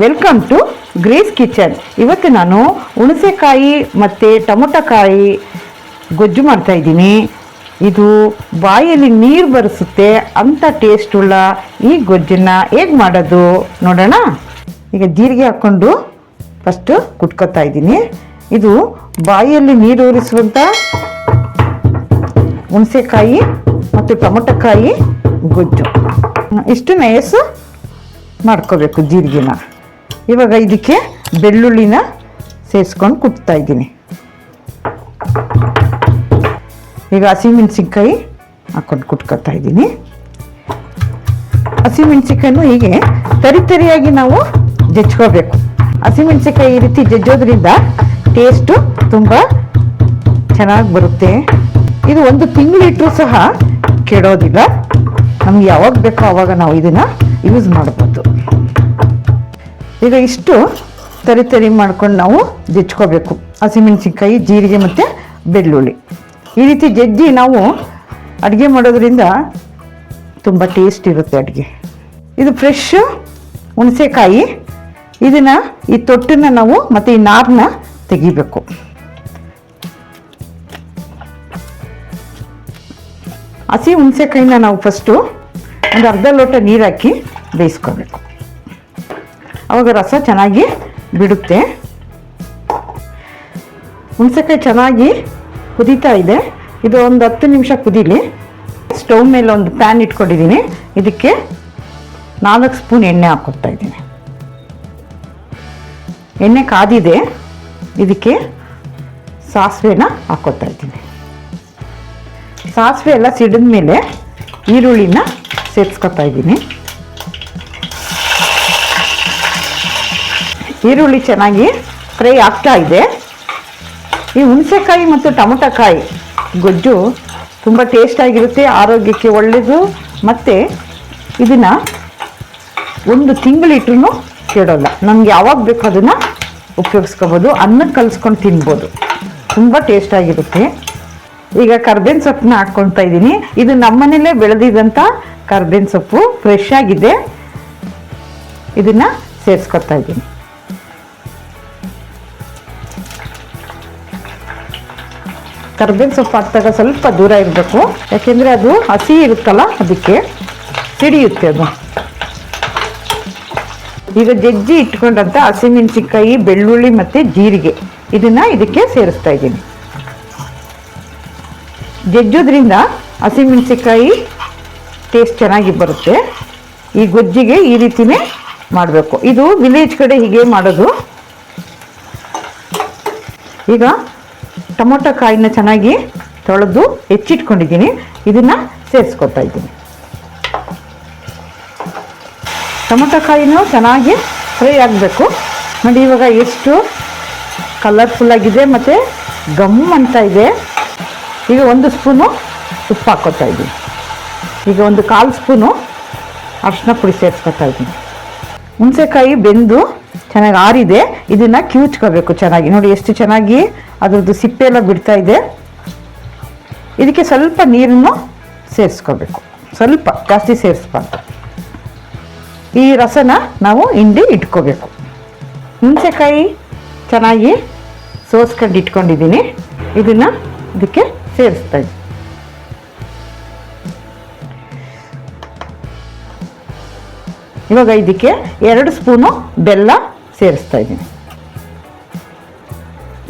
Welcome to grace kitchen. ಇವತ್ತು ನಾನು ಹುಣಸೆಕಾಯಿ ಮತ್ತು ಟೊಮೊಟೊಕಾಯಿ ಗೊಜ್ಜು ಮಾಡ್ತಾ ಇದ್ದೀನಿ. ಇದು ಬಾಯಲ್ಲಿ ನೀರು ಬರಿಸುತ್ತೆ ಅಂಥ ಟೇಸ್ಟುಳ್ಳ ಈ ಗೊಜ್ಜನ್ನು ಹೇಗೆ ಮಾಡೋದು ನೋಡೋಣ. ಈಗ ಜೀರಿಗೆ ಹಾಕ್ಕೊಂಡು ಫಸ್ಟು ಕುಟ್ಕೊತಾ ಇದ್ದೀನಿ. ಇದು ಬಾಯಲ್ಲಿ ನೀರು ಊರಿಸುವಂಥ ಹುಣಸೆಕಾಯಿ ಮತ್ತು ಟೊಮೊಟೊಕಾಯಿ ಗೊಜ್ಜು. ಇಷ್ಟು ನಯಸ್ಸು ಮಾಡ್ಕೋಬೇಕು ಜೀರಿಗೆನ. ಇವಾಗ ಇದಕ್ಕೆ ಬೆಳ್ಳುಳ್ಳಿನ ಸೇರಿಸ್ಕೊಂಡು ಕುಟ್ತಾ ಇದ್ದೀನಿ. ಈಗ ಹಸಿಮೆಣಸಿನ್ಕಾಯಿ ಹಾಕ್ಕೊಂಡು ಕುಟ್ಕೊತಾ ಇದ್ದೀನಿ. ಹಸಿಮೆಣಸಿನ್ಕಾಯಿನೂ ಹೀಗೆ ತರಿಯಾಗಿ ನಾವು ಜಜ್ಕೋಬೇಕು. ಹಸಿಮೆಣಸಿನ್ಕಾಯಿ ಈ ರೀತಿ ಜಜ್ಜೋದ್ರಿಂದ ಟೇಸ್ಟು ತುಂಬ ಚೆನ್ನಾಗಿ ಬರುತ್ತೆ. ಇದು 1 ತಿಂಗಳಿಟ್ಟರೂ ಸಹ ಕೆಡೋದಿಲ್ಲ. ನಮ್ಗೆ ಯಾವಾಗ ಬೇಕೋ ಆವಾಗ ನಾವು ಇದನ್ನು ಯೂಸ್ ಮಾಡ್ಬೋದು. ಈಗ ಇಷ್ಟು ತರಿ ಮಾಡ್ಕೊಂಡು ನಾವು ಜಜ್ಕೋಬೇಕು. ಹಸಿಮೆಣಸಿನ್ಕಾಯಿ, ಜೀರಿಗೆ ಮತ್ತು ಬೆಳ್ಳುಳ್ಳಿ ಈ ರೀತಿ ಜಜ್ಜಿ ನಾವು ಅಡುಗೆ ಮಾಡೋದ್ರಿಂದ ತುಂಬ ಟೇಸ್ಟ್ ಇರುತ್ತೆ ಅಡುಗೆ. ಇದು ಫ್ರೆಶ್ ಹುಣಸೆಕಾಯಿ. ಇದನ್ನು ಈ ತೊಟ್ಟನ್ನು ನಾವು ಮತ್ತು ಈ ನಾರನ್ನ ತೆಗಿಬೇಕು. ಹಸಿ ಹುಣಸೆಕಾಯಿನ ನಾವು ಫಸ್ಟು ಒಂದು ಅರ್ಧ ಲೋಟ ನೀರು ಹಾಕಿ ಬೇಯಿಸ್ಕೋಬೇಕು. ಆವಾಗ ರಸ ಚೆನ್ನಾಗಿ ಬಿಡುತ್ತೆ. ಹುಣಸೆಕಾಯಿ ಚೆನ್ನಾಗಿ ಕುದೀತಾ ಇದೆ. ಇದು ಒಂದು 10 ನಿಮಿಷ ಕುದೀಲಿ. ಸ್ಟವ್ ಮೇಲೆ ಒಂದು ಪ್ಯಾನ್ ಇಟ್ಕೊಂಡಿದ್ದೀನಿ. ಇದಕ್ಕೆ 4 ಸ್ಪೂನ್ ಎಣ್ಣೆ ಹಾಕ್ಕೊತಾ ಇದ್ದೀನಿ. ಎಣ್ಣೆ ಕಾದಿದೆ. ಇದಕ್ಕೆ ಸಾಸಿವೆನ ಹಾಕ್ಕೊತಾ ಇದ್ದೀನಿ. ಸಾಸಿವೆ ಎಲ್ಲ ಸಿಡಿದ ಮೇಲೆ ಈರುಳ್ಳಿನ ಸೇರಿಸ್ಕೊತಾ ಇದ್ದೀನಿ. ಈರುಳ್ಳಿ ಚೆನ್ನಾಗಿ ಫ್ರೈ ಆಗ್ತಾ ಇದೆ. ಈ ಹುಣಸೆಕಾಯಿ ಮತ್ತು ಟೊಮೊಟೊಕಾಯಿ ಗೊಜ್ಜು ತುಂಬ ಟೇಸ್ಟಾಗಿರುತ್ತೆ, ಆರೋಗ್ಯಕ್ಕೆ ಒಳ್ಳೆಯದು. ಮತ್ತು ಇದನ್ನು 1 ತಿಂಗಳಿಟ್ರೂ ಕೆಡೋಲ್ಲ. ನಮ್ಗೆ ಯಾವಾಗ ಬೇಕೋ ಅದನ್ನು ಉಪಯೋಗಿಸ್ಕೋಬೋದು. ಅನ್ನಕ್ಕೆ ಕಲಿಸ್ಕೊಂಡು ತಿನ್ಬೋದು. ತುಂಬ ಟೇಸ್ಟಾಗಿರುತ್ತೆ. ಈಗ ಕರ್ಬೇವಿನ ಸೊಪ್ಪನ್ನ ಹಾಕ್ಕೊಳ್ತಾ ಇದ್ದೀನಿ. ಇದು ನಮ್ಮನೇಲೇ ಬೆಳೆದಿದ್ದಂಥ ಕರ್ಬೇವಿನ ಸೊಪ್ಪು, ಫ್ರೆಶ್ ಆಗಿದೆ. ಇದನ್ನು ಸೇರಿಸ್ಕೊತಾ ಇದ್ದೀನಿ. ಕರ್ಬೇವಿನ ಸೊಪ್ಪು ಹಾಕಿದಾಗ ಸ್ವಲ್ಪ ದೂರ ಇರಬೇಕು, ಯಾಕೆಂದರೆ ಅದು ಹಸಿ ಇರುತ್ತಲ್ಲ, ಅದಕ್ಕೆ ಸಿಡಿಯುತ್ತೆ ಅದು. ಈಗ ಜಜ್ಜಿ ಇಟ್ಕೊಂಡಂಥ ಹಸಿಮೆಣಸಿನ್ಕಾಯಿ, ಬೆಳ್ಳುಳ್ಳಿ ಮತ್ತು ಜೀರಿಗೆ ಇದನ್ನು ಇದಕ್ಕೆ ಸೇರಿಸ್ತಾ ಇದ್ದೀನಿ. ಜಜ್ಜೋದ್ರಿಂದ ಹಸಿಮೆಣಸಿನ್ಕಾಯಿ ಟೇಸ್ಟ್ ಚೆನ್ನಾಗಿ ಬರುತ್ತೆ. ಈ ಗೊಜ್ಜಿಗೆ ಈ ರೀತಿಯೇ ಮಾಡಬೇಕು. ಇದು ವಿಲೇಜ್ ಕಡೆ ಹೀಗೆ ಮಾಡೋದು. ಈಗ ಟೊಮೊಟೊ ಕಾಯಿನ ಚೆನ್ನಾಗಿ ತೊಳೆದು ಹೆಚ್ಚಿಟ್ಕೊಂಡಿದ್ದೀನಿ. ಇದನ್ನು ಸೇರಿಸ್ಕೊತಾ ಇದ್ದೀನಿ. ಟೊಮೊಟೊ ಕಾಯಿನೂ ಚೆನ್ನಾಗಿ ಫ್ರೈ ಆಗಬೇಕು. ನೋಡಿ ಇವಾಗ ಎಷ್ಟು ಕಲರ್ಫುಲ್ಲಾಗಿದೆ ಮತ್ತು ಗಮ್ ಅಂತ ಇದೆ. ಈಗ 1 ಸ್ಪೂನು ಉಪ್ಪು ಹಾಕ್ಕೊತಾ ಇದ್ದೀನಿ. ಈಗ 1/4 ಸ್ಪೂನು ಅರಿಶಿನ ಪುಡಿ ಸೇರಿಸ್ಕೊತಾ ಇದ್ದೀನಿ. ಹುಣಸೆಕಾಯಿ ಬೆಂದು ಚೆನ್ನಾಗಿ ಆರಿದೆ. ಇದನ್ನು ಕಿವುಚ್ಕೋಬೇಕು ಚೆನ್ನಾಗಿ. ನೋಡಿ ಎಷ್ಟು ಚೆನ್ನಾಗಿ ಅದರದ್ದು ಸಿಪ್ಪೆ ಎಲ್ಲ ಬಿಡ್ತಾ ಇದೆ. ಇದಕ್ಕೆ ಸ್ವಲ್ಪ ನೀರನ್ನು ಸೇರಿಸ್ಕೋಬೇಕು. ಸ್ವಲ್ಪ, ಜಾಸ್ತಿ ಸೇರಿಸ್ಬಾರ್ದು. ಈ ರಸನ ನಾವು ಹಿಂಡಿ ಇಟ್ಕೋಬೇಕು. ಹುಣಸೆಕಾಯಿ ಚೆನ್ನಾಗಿ ಸೋಸ್ಕೊಂಡು ಇಟ್ಕೊಂಡಿದ್ದೀನಿ. ಇದನ್ನು ಇದಕ್ಕೆ ಸೇರಿಸ್ತಾ ಇದ್ದೀನಿ. ಇವಾಗ ಇದಕ್ಕೆ 2 ಸ್ಪೂನು ಬೆಲ್ಲ ಸೇರಿಸ್ತಾ ಇದ್ದೀನಿ.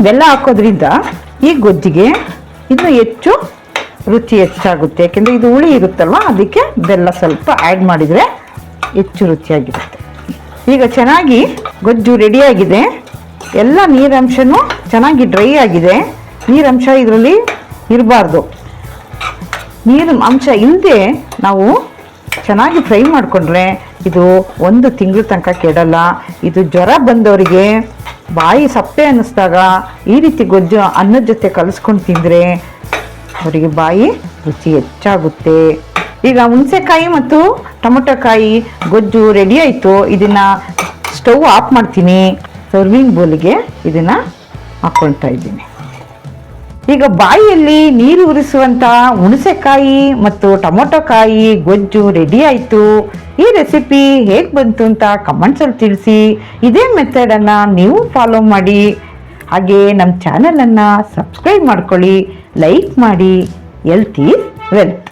ಬೆಲ್ಲ ಹಾಕೋದ್ರಿಂದ ಈ ಗೊಜ್ಜಿಗೆ ಇನ್ನೂ ಹೆಚ್ಚು ರುಚಿ ಹೆಚ್ಚಾಗುತ್ತೆ. ಯಾಕೆಂದರೆ ಇದು ಹುಳಿ ಇರುತ್ತಲ್ವ, ಅದಕ್ಕೆ ಬೆಲ್ಲ ಸ್ವಲ್ಪ ಆ್ಯಡ್ ಮಾಡಿದರೆ ಹೆಚ್ಚು ರುಚಿಯಾಗಿರುತ್ತೆ. ಈಗ ಚೆನ್ನಾಗಿ ಗೊಜ್ಜು ರೆಡಿಯಾಗಿದೆ. ಎಲ್ಲ ನೀರಂಶನೂ ಚೆನ್ನಾಗಿ ಡ್ರೈ ಆಗಿದೆ. ನೀರಂಶ ಇದರಲ್ಲಿ ಇರಬಾರ್ದು. ನೀರು ಅಂಶ ಇಲ್ಲದೆ ನಾವು ಚೆನ್ನಾಗಿ ಫ್ರೈ ಮಾಡಿಕೊಂಡ್ರೆ ಇದು 1 ತಿಂಗಳ ತನಕ ಕೆಡಲ್ಲ. ಇದು ಜ್ವರ ಬಂದವರಿಗೆ, ಬಾಯಿ ಸಪ್ಪೆ ಅನ್ನಿಸ್ದಾಗ ಈ ರೀತಿ ಗೊಜ್ಜು ಅನ್ನದ ಜೊತೆ ಕಲಿಸ್ಕೊಂಡು ತಿಂದರೆ ಅವರಿಗೆ ಬಾಯಿ ರುಚಿ ಹೆಚ್ಚಾಗುತ್ತೆ. ಈಗ ಹುಣಸೆಕಾಯಿ ಮತ್ತು ಟೊಮೊಟೊಕಾಯಿ ಗೊಜ್ಜು ರೆಡಿ ಆಯಿತು. ಇದನ್ನು ಸ್ಟವ್ ಆಫ್ ಮಾಡ್ತೀನಿ. ಸರ್ವಿಂಗ್ ಬೌಲಿಗೆ ಇದನ್ನು ಹಾಕ್ಕೊಳ್ತಾ ಇದ್ದೀನಿ. ಈಗ ಬಾಯಿಯಲ್ಲಿ ನೀರು ಉರಿಸುವಂತ ಹುಣಸೆಕಾಯಿ ಮತ್ತು ಟೊಮೊಟೊ ಕಾಯಿ ಗೊಜ್ಜು ರೆಡಿ ಆಯಿತು. ಈ ರೆಸಿಪಿ ಹೇಗೆ ಬಂತು ಅಂತ ಕಮೆಂಟ್ಸಲ್ಲಿ ತಿಳಿಸಿ. ಇದೇ ಮೆಥಡನ್ನು ನೀವು ಫಾಲೋ ಮಾಡಿ. ಹಾಗೆ ನಮ್ಮ ಚಾನಲನ್ನು ಸಬ್ಸ್ಕ್ರೈಬ್ ಮಾಡ್ಕೊಳ್ಳಿ, ಲೈಕ್ ಮಾಡಿ. Health is wealth.